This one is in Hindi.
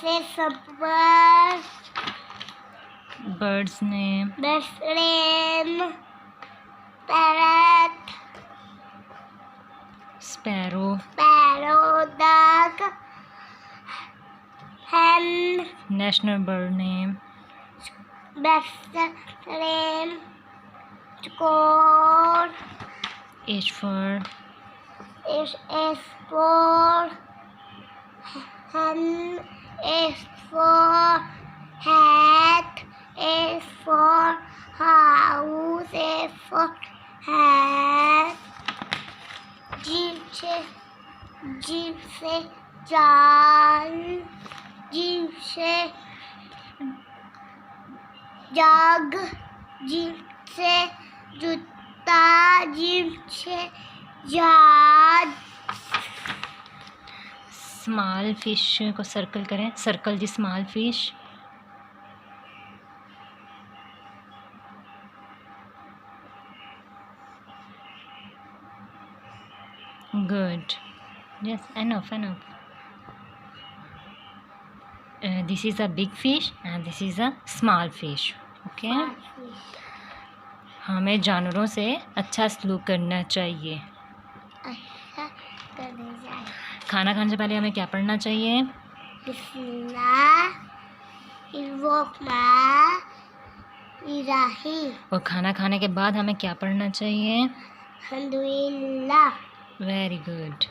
से bird. Bird's name. Bird's name. Parrot. Sparrow. Sparrow. Duck. Hen. National bird name. Bird's name. Score. H for Is for hen. Is for hat. Is for house. Is for hat. Jeep से जाल. जीप से जग. जीप से जूता. जीप से जहाज. स्मॉल फिश को सर्कल करें. Circle the small fish. Good. Yes, enough. This is a big fish and this is a small fish. Okay. हमें जानवरों से अच्छा सलूक करना चाहिए. अच्छा करने जाए. खाना खाने से पहले हमें क्या पढ़ना चाहिए? बिस्मिल्लाहिर्रहमानिर्रहीम. और खाना खाने के बाद हमें क्या पढ़ना चाहिए? अल्हम्दुलिल्लाह. Very good.